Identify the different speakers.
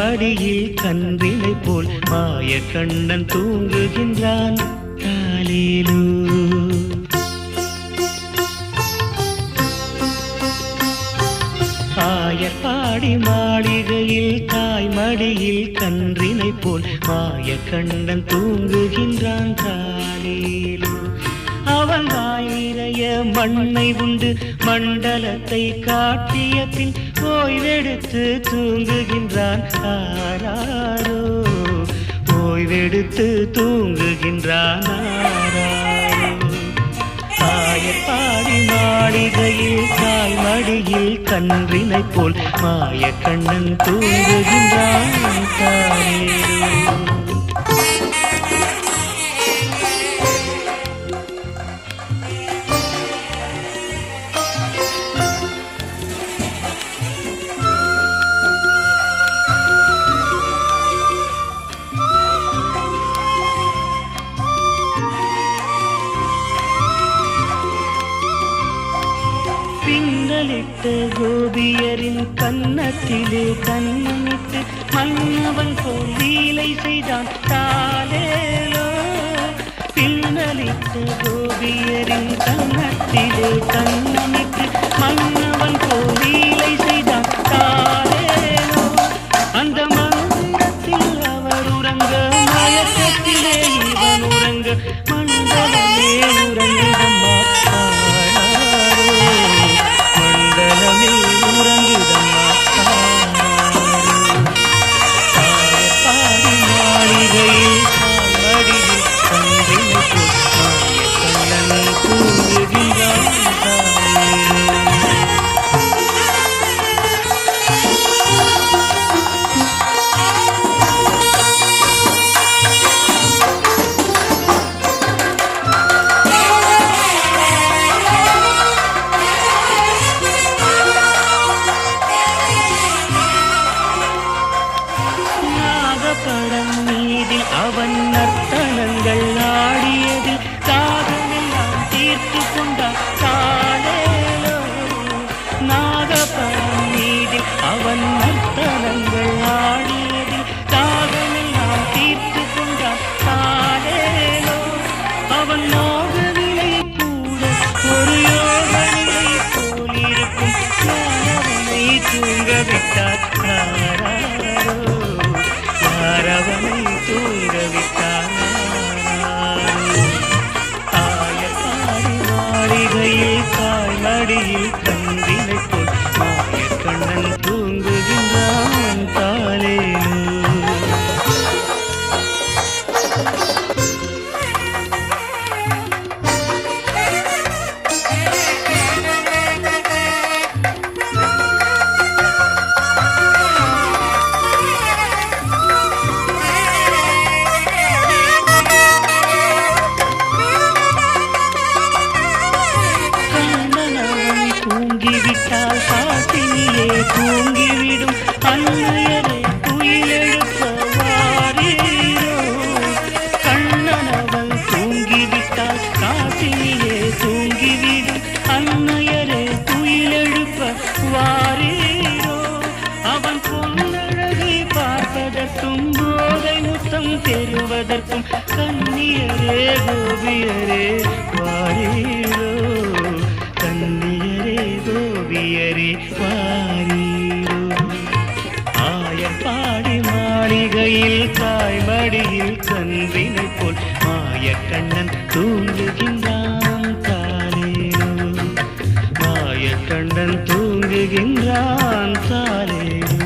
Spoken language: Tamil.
Speaker 1: மடியில் கன்றினை போல் மாய கண்ணன் தூங்குகின்றான் தாலேலோ. ஆயப்பாடி மாளிகையில் தாய் மடியில் கன்றினை போல் மாய கண்ணன் தூங்குகின்றான் தாலேலோ. அவன் வாய் நிறைய மண்ணை உண்டு மண்டலத்தை காட்டிய பின் ஓய்வெடுத்து தூங்குகின்றான் ஆராரோ. ஓய்வெடுத்து தூங்குகின்றான் ஆராரோ. ஆயப்பாடி மாளிகையில் தாய் மடியில் கன்றினை போல் மாய கண்ணன் தூங்குகின்றான் தாலேலோ. பின்னலிட்ட கோபியரின் கன்னத்திலே கண்ணமிட்டு மன்னவன் போல் லீலை செய்தான் தாலேலோ. பின்னலிட்ட கோபியரின் கன்னத்திலே கண்ணமிட்டு மன்னவன் போல் லீலை செய்தான் தாலேலோ. அந்த மந்திரத்தில் அவர் உறங்க மயக்கத்திலே இவன் உறங்க மண்டலமே உறங்கிடம்மா படம் மீதில் அவன் நர்த்தனங்கள் ஆடியதில் தாகமெல்லாம் தீர்த்து கொண்டான் தாலேலோ. நாகப்படம் மீதில் அவன் நர்த்தனங்கள் ஆடியதில் தாகமெல்லாம் தீர்த்து கொண்டான் தாலேலோ. அவன் நாகவிலை கூட ஒரு யோகனிலை போலிருக்கும் யாரவனை தூங்க விட்டார் அரவனை தூங்கவிட்டார். ஆயப்பாடி மாளிகையில் தாய் மடியில் கன்றினை போல் மாய கண்ணன் தூங்குகின்றான் தாலேலோ. தூங்கிவிட்டால் காசினியே தூங்கிவிடும் அன்னையரே துயிலெழுப்ப வாரீரோ. கண்ணனவன் தூங்கிவிட்டால் காசினியே தூங்கிவிடும் அன்னையரே துயிலெழுப்ப வாரீரோ. அவன் பொன்னழகை பார்ப்பதற்கும் போதை முத்தம் பெறுவதற்கும் கன்னியரே கோபியரே வாரீரோ. கன்னியரே கோபியரே வாரீரோ. ஆயப்பாடி மாளிகையில் தாய் மடியில் கன்றினை போல் மாய கண்ணன் தூங்குகின்றான் தாலேலோ. மாய கண்ணன் தூங்குகின்றான் தாலேலோ.